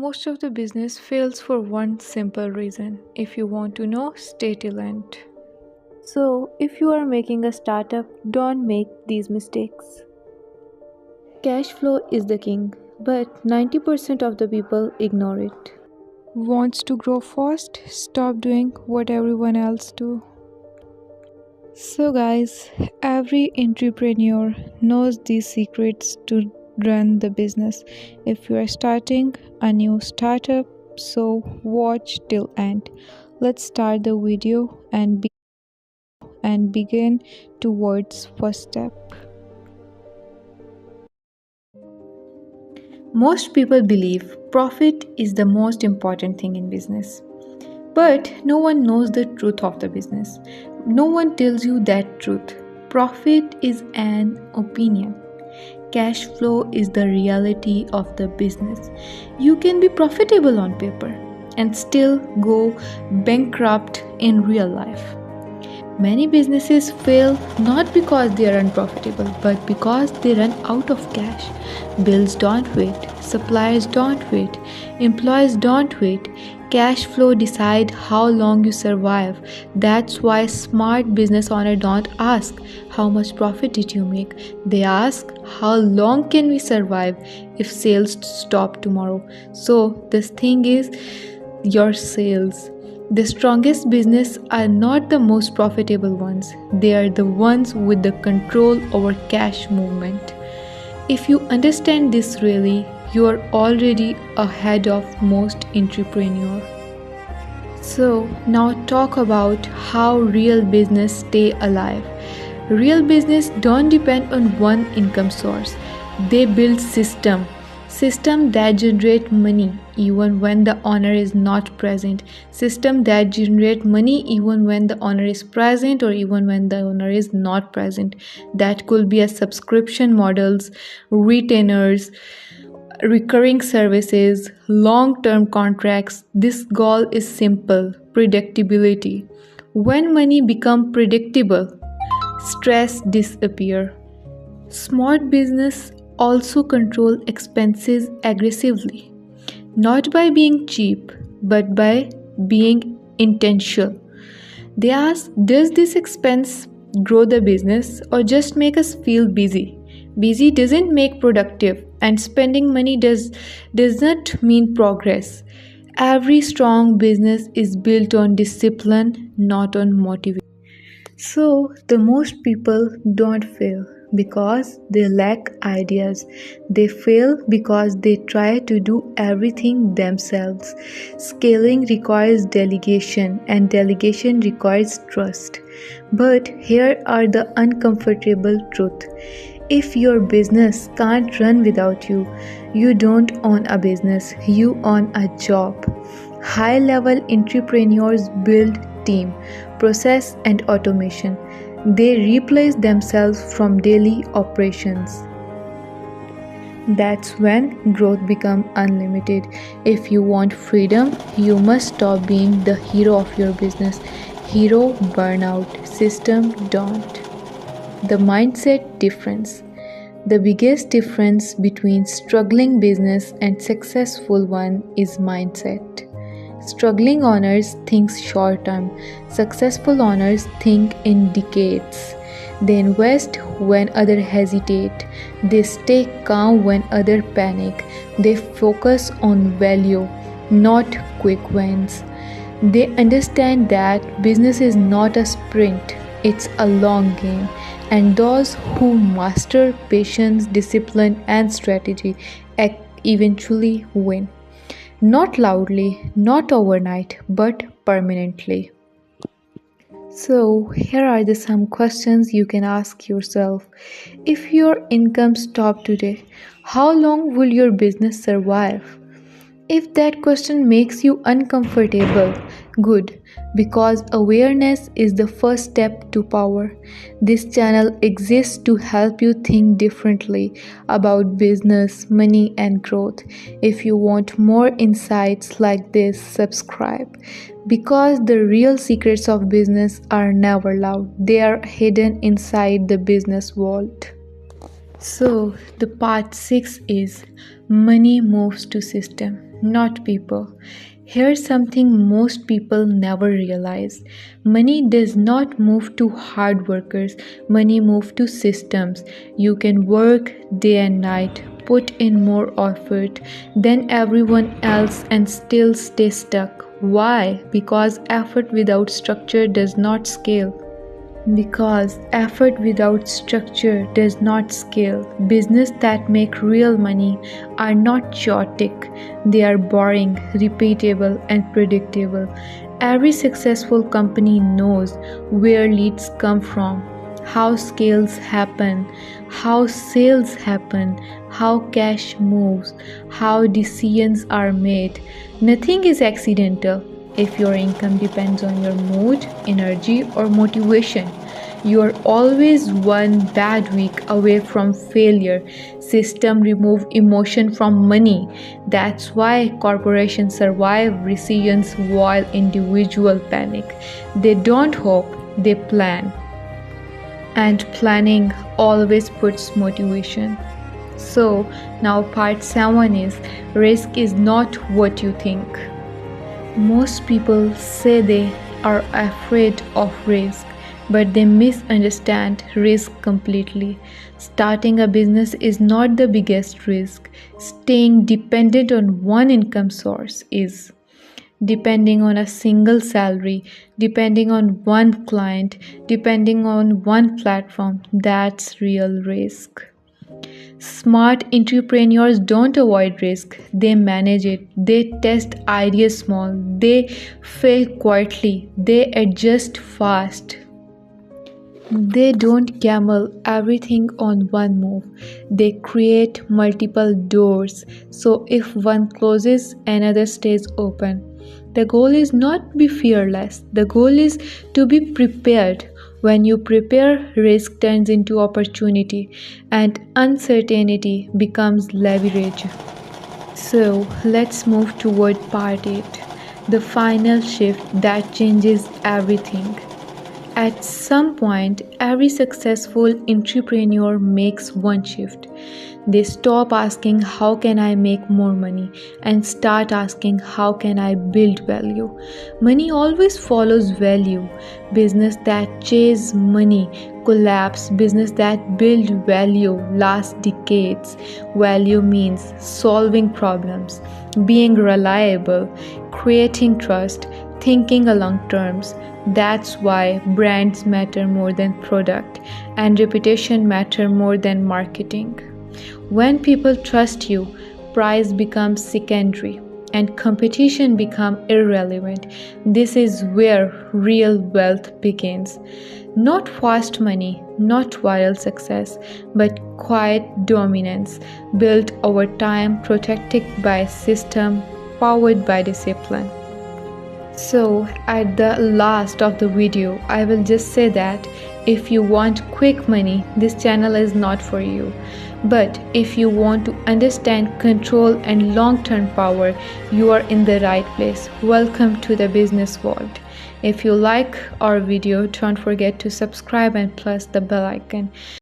Most of the business fails for one simple reason. If you want to know, stay till end. So, if you are making a startup, don't make these mistakes. Cash flow is the king, but 90% of the people ignore it. Wants to grow fast? Stop doing what everyone else do. So guys, every entrepreneur knows these secrets to run the business. If you are starting a new startup, so watch till end. Let's start the video and begin towards first step. Most people believe profit is the most important thing in business. But no one knows the truth of the business. No one tells you that truth. Profit is an opinion. Cash flow is the reality of the business. You can be profitable on paper and still go bankrupt in real life. Many businesses fail not because they are unprofitable, but because they run out of cash. Bills don't wait, suppliers don't wait, employees don't wait. Cash flow decide how long you survive. That's why smart business owners don't ask how much profit did you make. They ask how long can we survive if sales stop tomorrow. So this thing is your sales. The strongest business are not the most profitable ones. They are the ones with the control over cash movement. If you understand this really, you are already ahead of most entrepreneurs. So now talk about how real business stay alive. Real business don't depend on one income source. They build system that generate money even when the owner is not present, system that generate money even when the owner is present or even when the owner is not present. That could be a subscription models, retainers, recurring services, long-term contracts. This goal is simple: predictability. When money become predictable, stress disappear. Smart business also control expenses aggressively, not by being cheap, but by being intentional. They ask, does this expense grow the business or just make us feel busy? Busy doesn't make productive, and spending money does not mean progress. Every strong business is built on discipline, not on motivation. So, the most people don't fail because they lack ideas. They fail because they try to do everything themselves. Scaling requires delegation, and delegation requires trust. But here are the uncomfortable truth. If your business can't run without you, you don't own a business, you own a job. High-level entrepreneurs build team, process and automation. They replace themselves from daily operations. That's when growth becomes unlimited. If you want freedom, you must stop being the hero of your business. Hero burnout, system don't. The mindset difference. The biggest difference between struggling business and successful one is mindset. Struggling owners think short term. Successful owners think in decades. They invest when others hesitate. They stay calm when others panic. They focus on value, not quick wins. They understand that business is not a sprint, it's a long game. And those who master patience, discipline, and strategy eventually win. Not loudly, not overnight, but permanently. So, here are some questions you can ask yourself. If your income stopped today, how long will your business survive? If that question makes you uncomfortable, good, because awareness is the first step to power. This channel exists to help you think differently about business, money, and growth. If you want more insights like this, subscribe. Because the real secrets of business are never loud, they are hidden inside the business vault. So, the part 6 is money moves to system. not people. Here's something most people never realize. Money does not move to hard workers, money moves to systems. You can work day and night, put in more effort than everyone else and still stay stuck. Why? Because effort without structure does not scale. Because effort without structure does not scale. Business that make real money are not chaotic. They are boring, repeatable and predictable. Every successful company knows where leads come from, how scales happen, how sales happen, how cash moves, how decisions are made. Nothing is accidental. If your income depends on your mood, energy, or motivation, you are always one bad week away from failure. System remove emotion from money. That's why corporations survive recessions while individuals panic. They don't hope, they plan. And planning always puts motivation. So now part 7 is risk is not what you think. Most people say they are afraid of risk, but they misunderstand risk completely. Starting a business is not the biggest risk. Staying dependent on one income source is. Depending on a single salary, depending on one client, depending on one platform, that's real risk. Smart entrepreneurs don't avoid risk, they manage it. They test ideas small, they fail quietly, they adjust fast. They don't gamble everything on one move. They create multiple doors. So if one closes, another stays open. The goal is not to be fearless. The goal is to be prepared. When you prepare, risk turns into opportunity and uncertainty becomes leverage. So let's move toward part 8, the final shift that changes everything. At some point, every successful entrepreneur makes one shift. They stop asking, how can I make more money? And start asking, how can I build value? Money always follows value. Business that chase money collapse. Business that build value last decades. Value means solving problems, being reliable, creating trust, thinking along terms. That's why brands matter more than product and reputation matter more than marketing. When people trust you, price becomes secondary and competition becomes irrelevant. This is where real wealth begins. Not fast money, not viral success, but quiet dominance built over time, protected by system, powered by discipline. So at the last of the video, I will just say that if you want quick money, this channel is not for you. But if you want to understand control and long-term power, you are in the right place. Welcome to the business world. If you like our video, don't forget to subscribe and press the bell icon.